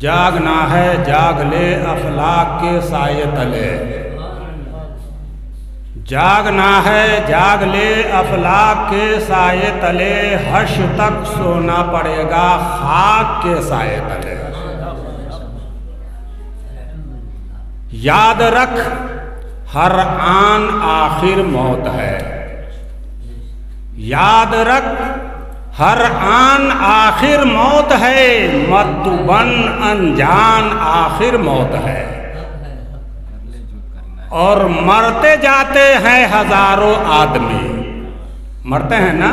جاگنا ہے جاگ لے افلاک کے سائے تلے، جاگنا ہے جاگ لے افلاک کے سائے تلے، حشر تک سونا پڑے گا خاک کے سائے تلے۔ یاد رکھ ہر آن آخر موت ہے، یاد رکھ ہر آن آخر موت ہے، مت بن انجان آخر موت ہے۔ اور مرتے جاتے ہیں ہزاروں آدمی، مرتے ہیں نا،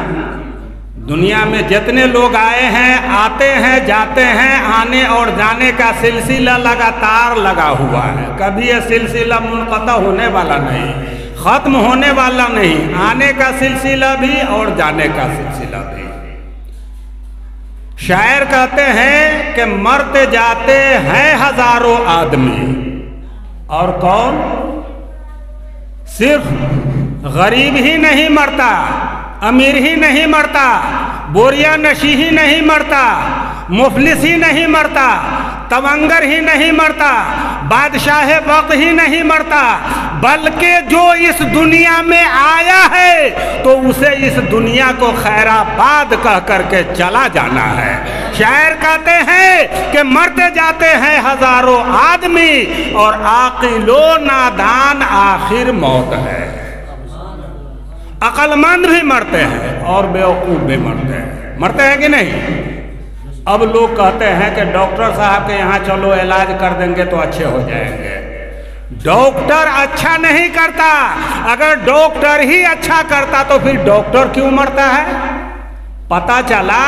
دنیا میں جتنے لوگ آئے ہیں آتے ہیں جاتے ہیں، آنے اور جانے کا سلسلہ لگاتار لگا ہوا ہے، کبھی یہ سلسلہ منقطع ہونے والا نہیں، ختم ہونے والا نہیں، آنے کا سلسلہ بھی اور جانے کا سلسلہ بھی۔ شاعر کہتے ہیں کہ مرتے جاتے ہیں ہزاروں آدمی، اور کون؟ صرف غریب ہی نہیں مرتا، امیر ہی نہیں مرتا، بوریا نشی ہی نہیں مرتا، مفلس ہی نہیں مرتا، تونگر ہی نہیں مرتا، بادشاہ وقت ہی نہیں مرتا، بلکہ جو اس دنیا میں آیا ہے تو اسے اس دنیا کو خیر آباد کہہ کر کے چلا جانا ہے۔ شاعر کہتے ہیں کہ مرتے جاتے ہیں ہزاروں آدمی، اور عاقل و نادان آخر موت ہے۔ عقل مند بھی مرتے ہیں اور بیوقوف بھی مرتے ہیں، مرتے ہیں کہ نہیں؟ اب لوگ کہتے ہیں کہ ڈاکٹر صاحب کے یہاں چلو علاج کر دیں گے تو اچھے ہو جائیں گے۔ ڈاکٹر اچھا نہیں کرتا، اگر ڈاکٹر ہی اچھا کرتا تو پھر ڈاکٹر کیوں مرتا ہے؟ پتہ چلا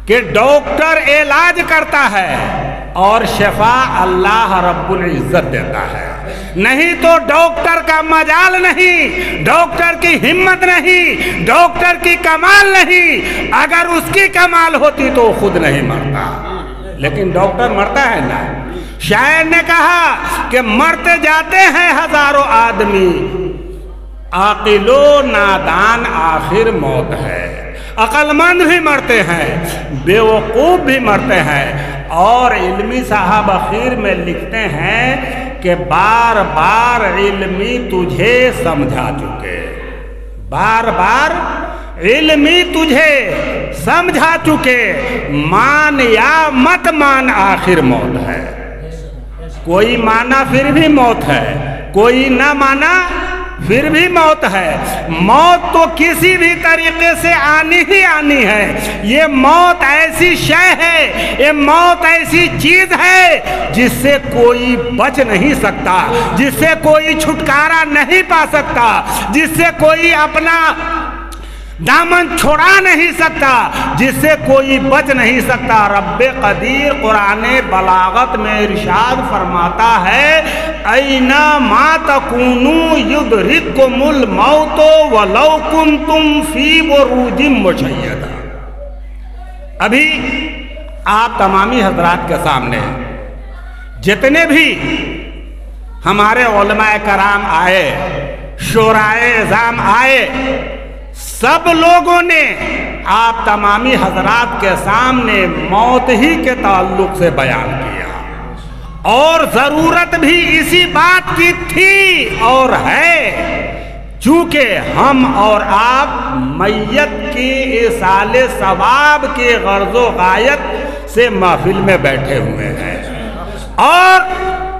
کہ ڈاکٹر علاج کرتا ہے اور شفا اللہ رب العزت دیتا ہے، نہیں تو ڈاکٹر کا مجال نہیں، ڈاکٹر کی ہمت نہیں، ڈاکٹر کی کمال نہیں، اگر اس کی کمال ہوتی تو خود نہیں مرتا، لیکن ڈاکٹر مرتا ہے نا۔ شاعر نے کہا کہ مرتے جاتے ہیں ہزاروں آدمی، عاقل و نادان آخر موت ہے۔ عقل مند بھی مرتے ہیں، بیوقوف بھی مرتے ہیں، اور علمی صاحب اخیر میں لکھتے ہیں کہ بار بار علمی تجھے سمجھا چکے، بار بار علمی تجھے سمجھا چکے، مان یا مت مان آخر موت ہے۔ کوئی مانا پھر بھی موت ہے، کوئی نہ مانا پھر بھی موت ہے۔ موت تو کسی بھی طریقے سے آنی ہی آنی ہے، یہ موت ایسی شے ہے، یہ موت ایسی چیز ہے جس سے کوئی بچ نہیں سکتا، جس سے کوئی چھٹکارا نہیں پا سکتا، جس سے کوئی اپنا دامن چھڑا نہیں سکتا، جس سے کوئی بچ نہیں سکتا۔ رب قدیر قرآن بلاغت میں ارشاد فرماتا ہے اینا ما تکونوا یدرککم الموت ولو کنتم فی بروج مشیدہ۔ ابھی آپ تمامی حضرات کے سامنے جتنے بھی ہمارے علماء کرام آئے، شورائے عظام آئے، سب لوگوں نے آپ تمامی حضرات کے سامنے موت ہی کے تعلق سے بیان کیا، اور ضرورت بھی اسی بات کی تھی اور ہے، چونکہ ہم اور آپ میت کی ایصال ثواب کے غرض و غایت سے محفل میں بیٹھے ہوئے ہیں، اور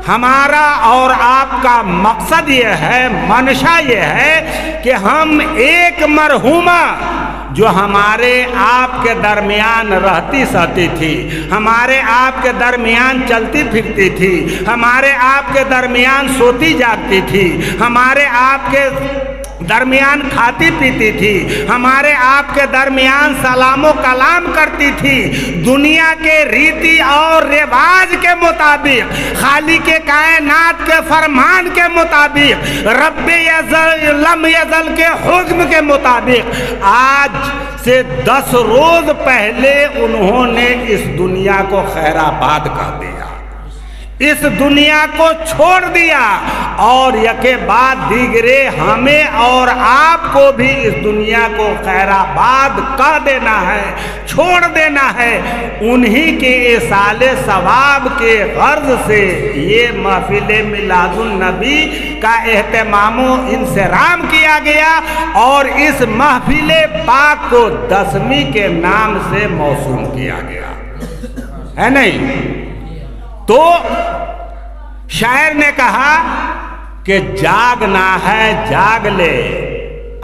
ہمارا اور آپ کا مقصد یہ ہے، منشا یہ ہے کہ ہم ایک مرحومہ جو ہمارے آپ کے درمیان رہتی سہتی تھی، ہمارے آپ کے درمیان چلتی پھرتی تھی، ہمارے آپ کے درمیان سوتی جاگتی تھی، ہمارے آپ کے درمیان کھاتی پیتی تھی، ہمارے آپ کے درمیان سلام و کلام کرتی تھی، دنیا کے ریتی اور رواج کے مطابق، خالق کائنات کے فرمان کے مطابق، رب یزل لم یزل کے حکم کے مطابق، آج سے 10 روز پہلے انہوں نے اس دنیا کو خیر آباد کر دیا، اس دنیا کو چھوڑ دیا، اور یکے بعد دیگرے ہمیں اور آپ کو بھی اس دنیا کو خیرآباد کر دینا ہے، چھوڑ دینا ہے۔ انہی کے ایصال ثواب کے غرض سے یہ محفل میلاد النبی کا اہتمام و انصرام کیا گیا اور اس محفل پاک کو 10ویں کے نام سے موسوم کیا گیا ہے نہیں؟ تو شاعر نے کہا کہ جاگنا ہے جاگ لے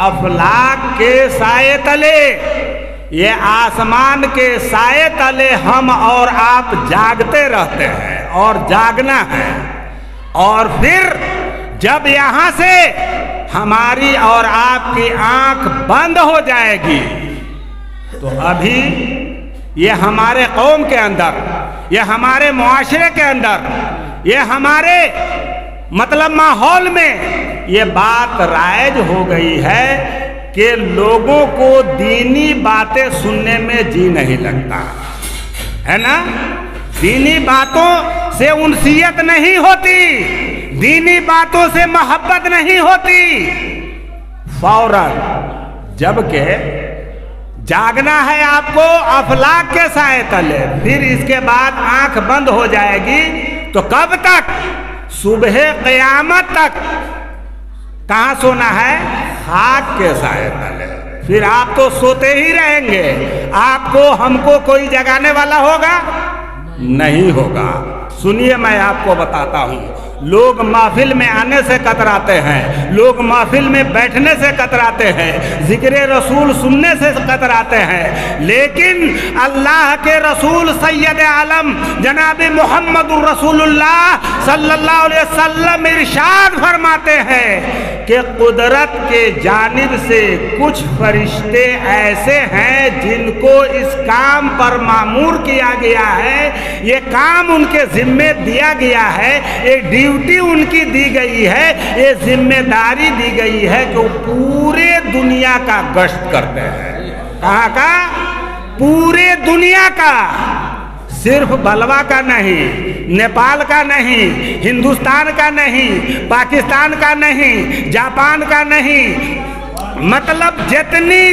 افلاک کے سائے تلے، یہ آسمان کے سائے تلے ہم اور آپ جاگتے رہتے ہیں اور جاگنا ہے، اور پھر جب یہاں سے ہماری اور آپ کی آنکھ بند ہو جائے گی تو ابھی یہ ہمارے قوم کے اندر، یہ ہمارے معاشرے کے اندر، یہ ہمارے مطلب ماحول میں یہ بات رائج ہو گئی ہے کہ لوگوں کو دینی باتیں سننے میں جی نہیں لگتا ہے نا؟ دینی باتوں سے انسیت نہیں ہوتی، دینی باتوں سے محبت نہیں ہوتی، فوراً جبکہ جاگنا ہے آپ کو افلاک کے سائے تلے، پھر اس کے بعد آنکھ بند ہو جائے گی تو کب تک؟ صبح قیامت تک کہاں سونا ہے؟ خاک کے سائے تلے۔ پھر آپ تو سوتے ہی رہیں گے، آپ کو ہم کو کوئی جگانے والا ہوگا نہیں ہوگا۔ سنیے میں آپ کو بتاتا ہوں، لوگ محفل میں آنے سے کتراتے ہیں، لوگ محفل میں بیٹھنے سے کتراتے ہیں، ذکر رسول سننے سے کتراتے ہیں، لیکن اللہ کے رسول سید عالم جناب محمد الرسول اللہ صلی اللہ علیہ وسلم ارشاد فرماتے ہیں کہ قدرت کے جانب سے کچھ فرشتے ایسے ہیں جن کو اس کام پر مامور کیا گیا ہے، یہ کام ان کے ذمے دیا گیا ہے، یہ ڈیوٹی ان کی دی گئی ہے، یہ ذمہ داری دی گئی ہے کہ وہ پورے دنیا کا گشت کرتے ہیں۔ کہاں کا؟ پورے دنیا کا، صرف بلوا کا نہیں، نیپال کا نہیں، ہندوستان کا نہیں، پاکستان کا نہیں، جاپان کا نہیں، مطلب جتنی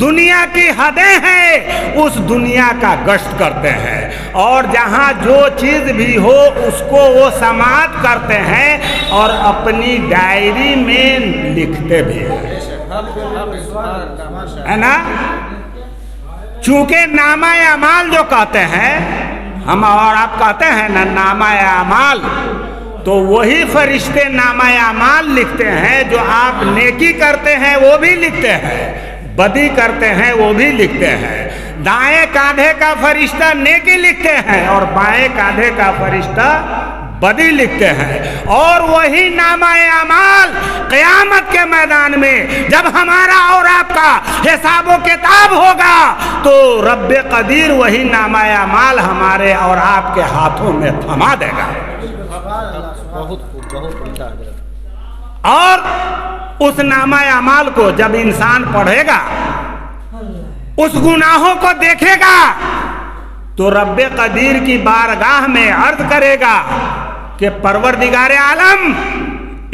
دنیا کی حدیں ہیں اس دنیا کا گشت کرتے ہیں، اور جہاں جو چیز بھی ہو اس کو وہ سماعت کرتے ہیں اور اپنی ڈائری میں لکھتے بھی ہیں، ہے نا؟ چونکہ نامہ اعمال جو کہتے ہیں ہم اور آپ کہتے ہیں نا نامہ اعمال، تو وہی فرشتے نامہ اعمال لکھتے ہیں، جو آپ نیکی کرتے ہیں وہ بھی لکھتے ہیں، بدی کرتے ہیں وہ بھی لکھتے ہیں۔ دائیں کاندھے کا فرشتہ نیکی لکھتے ہیں اور بائیں کاندھے کا فرشتہ بدی لکھتے ہیں، اور وہی نامہ اعمال قیامت کے میدان میں جب ہمارا اور آپ کا حساب و کتاب ہوگا تو رب قدیر وہی نامہ اعمال ہمارے اور آپ کے ہاتھوں میں تھما دے گا، اور اس نامہ اعمال کو جب انسان پڑھے گا، اس گناہوں کو دیکھے گا، تو رب قدیر کی بارگاہ میں عرض کرے گا کہ پروردگار عالم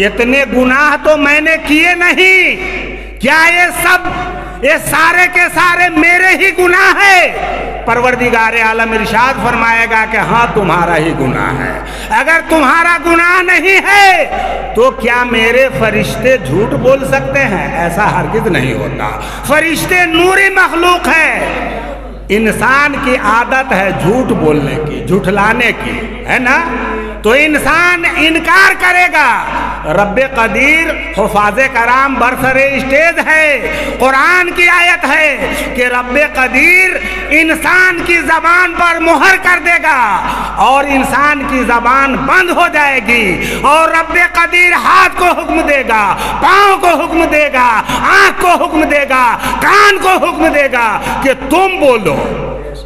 اتنے گناہ تو میں نے کیے نہیں، کیا یہ سارے کے سارے میرے ہی گناہ ہے؟ پروردگار عالم ارشاد فرمائے گا کہ ہاں تمہارا ہی گناہ ہے۔ اگر تمہارا گناہ نہیں ہے تو کیا میرے فرشتے جھوٹ بول سکتے ہیں؟ ایسا ہرگز نہیں ہوتا، فرشتے نوری مخلوق ہے، انسان کی عادت ہے جھوٹ بولنے کی، جھٹلانے کی، ہے نا؟ تو انسان انکار کرے گا۔ رب قدیر حفاظ کرام برسر اسٹیج ہے، قرآن کی آیت ہے کہ رب قدیر انسان کی زبان پر مہر کر دے گا اور انسان کی زبان بند ہو جائے گی، اور رب قدیر ہاتھ کو حکم دے گا، پاؤں کو حکم دے گا، آنکھ کو حکم دے گا، کان کو حکم دے گا کہ تم بولو،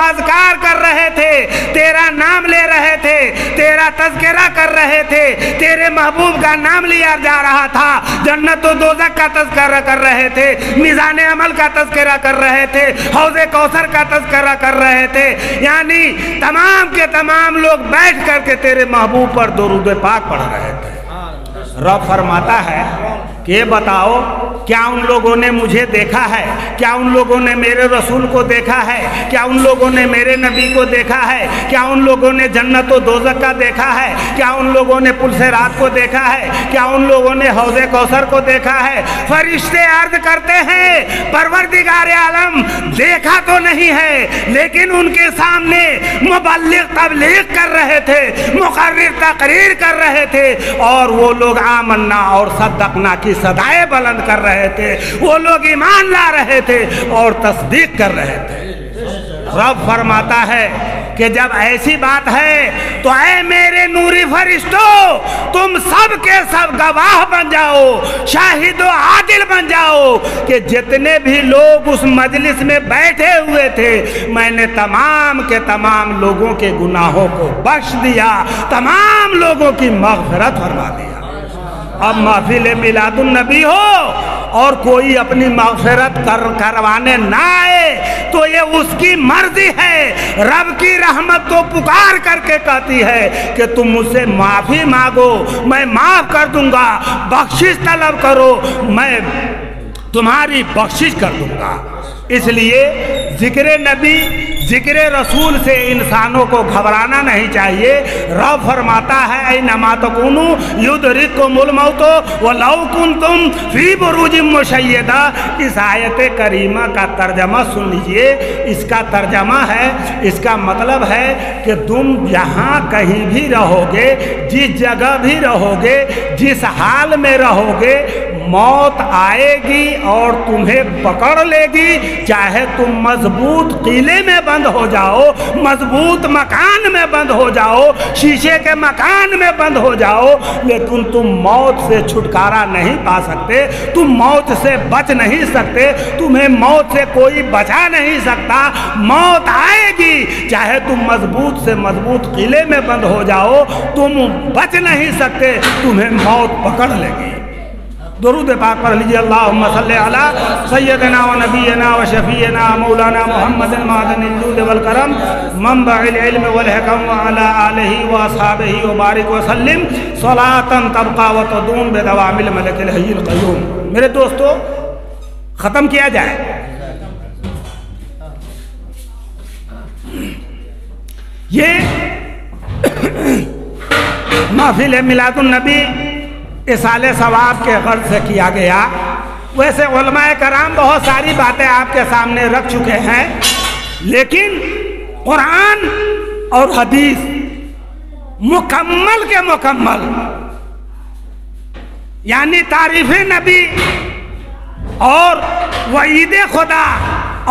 اذکار کر رہے تھے، تیرا نام لے رہے تھے، تیرا تذکرہ کر رہے تھے، تیرے محبوب کا نام لیا جا رہا تھا، جنت و دوزخ کا تذکرہ کر رہے تھے، میزان عمل کا تذکرہ کر رہے تھے، حوض کوثر کا تذکرہ کر رہے تھے، یعنی تمام کے تمام لوگ بیٹھ کر کے تیرے محبوب پر درود پاک پڑھ رہے تھے۔ رب فرماتا ہے کہ یہ بتاؤ کیا ان لوگوں نے مجھے دیکھا ہے؟ کیا ان لوگوں نے میرے رسول کو دیکھا ہے؟ کیا ان لوگوں نے میرے نبی کو دیکھا ہے؟ کیا ان لوگوں نے جنت و دوزخ کا دیکھا ہے؟ کیا ان لوگوں نے پلسرات کو دیکھا ہے؟ کیا ان لوگوں نے حوض کوثر کو دیکھا ہے؟ فرشتے عرض کرتے ہیں پروردگار عالم دیکھا تو نہیں ہے، لیکن ان کے سامنے مبلغ تبلیغ کر رہے تھے، مقرر تقریر کر رہے تھے، اور وہ لوگ آمنا اور صدقنا کی صدائے بلند کر رہے تھے، وہ لوگ ایمان لا رہے تھے اور تصدیق کر رہے تھے۔ رب فرماتا ہے کہ جب ایسی بات ہے تو اے میرے نوری فرشتوں، تم سب کے سب گواہ بن جاؤ، شاہد و عادل بن جاؤ کہ جتنے بھی لوگ اس مجلس میں بیٹھے ہوئے تھے میں نے تمام کے تمام لوگوں کے گناہوں کو بخش دیا، تمام لوگوں کی مغفرت فرما دیا۔ اب محفل میلاد النبی ہو اور کوئی اپنی مغفرت کروانے نہ آئے تو یہ اس کی مرضی ہے۔ رب کی رحمت تو پکار کر کے کہتی ہے کہ تم مجھ سے معافی مانگو، میں معاف کر دوں گا، بخشش طلب کرو، میں تمہاری بخشش کر دوں گا۔ اس لیے ذکر نبی، ذکر رسول سے انسانوں کو گھبرانا نہیں چاہیے۔ رب فرماتا ہے اینما تکونوا یدرککم الموت ولو کنتم فی بروج مشیدہ۔ اس آیت کریمہ کا ترجمہ سن لیجئے۔ اس کا ترجمہ ہے، اس کا مطلب ہے کہ تم جہاں کہیں بھی رہو گے، جس جگہ بھی رہو گے، جس حال میں رہو گے، موت آئے گی اور تمہیں پکڑ لے گی، چاہے تم مضبوط قلعے میں بند ہو جاؤ، مضبوط مکان میں بند ہو جاؤ، شیشے کے مکان میں بند ہو جاؤ، لیکن تم موت سے چھٹکارا نہیں پا سکتے، تم موت سے بچ نہیں سکتے، تمہیں موت سے کوئی بچا نہیں سکتا۔ موت آئے گی، چاہے تم مضبوط سے مضبوط قلعے میں بند ہو جاؤ، تم بچ نہیں سکتے، تمہیں موت پکڑ لے گی۔ درود پاک پڑھ لیجیے۔ اللہم صلی علی سیدنا و نبینا و شفیعنا مولانا محمد معدن الجود والکرم منبع العلم والحکم وعلی آلہ و اصحابہ وبارک وسلم صلاة تبقى وتدوم بدوام الملک الحی القیوم۔ میرے دوستو ختم کیا جائے۔ یہ محفل میلاد النبی اصال ثواب کے غرض سے کیا گیا۔ ویسے علماء کرام بہت ساری باتیں آپ کے سامنے رکھ چکے ہیں، لیکن قرآن اور حدیث مکمل کے مکمل، یعنی تعریف نبی اور وعید خدا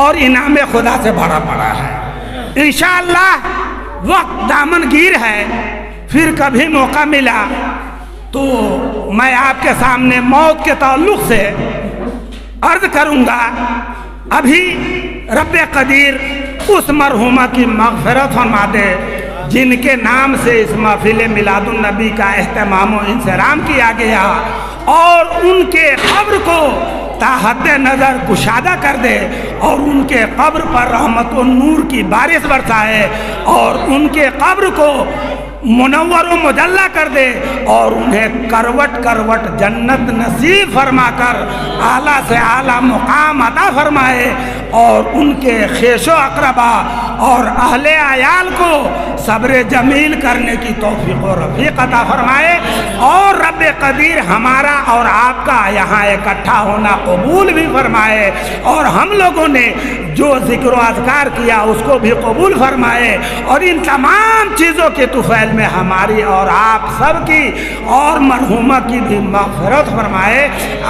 اور انعام خدا سے بھرا پڑا ہے۔ انشاءاللہ وقت دامن گیر ہے، پھر کبھی موقع ملا تو میں آپ کے سامنے موت کے تعلق سے عرض کروں گا۔ ابھی رب قدیر اس مرحومہ کی مغفرت فرما دے جن کے نام سے اس محفل میلاد النبی کا اہتمام و انصرام کیا گیا، اور ان کے قبر کو تا حد نظر کشادہ کر دے، اور ان کے قبر پر رحمت و نور کی بارش برسائے، اور ان کے قبر کو منور و مجلہ کر دے، اور انہیں کروٹ کروٹ جنت نصیب فرما کر اعلیٰ سے اعلیٰ مقام عطا فرمائے، اور ان کے خیش و اقربا اور اہل عیال کو صبر جمیل کرنے کی توفیق و رفیق عطا فرمائے، اور رب قدیر ہمارا اور آپ کا یہاں اکٹھا ہونا قبول بھی فرمائے، اور ہم لوگوں نے جو ذکر و اذکار کیا اس کو بھی قبول فرمائے، اور ان تمام چیزوں کے طفیل میں ہماری اور آپ سب کی اور مرحومہ کی بھی مغفرت فرمائے۔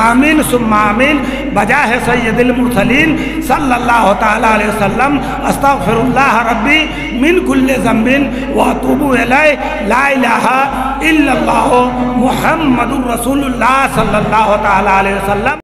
آمین ثم آمین بجاہ سید المرسلین صلی اللہ تعالیٰ علیہ وسلم۔ استغفر اللہ ربی من کل ذنب واتوب الیہ، لا الہ الا اللہ محمد رسول اللہ صلی اللہ تعالیٰ علیہ وسلم۔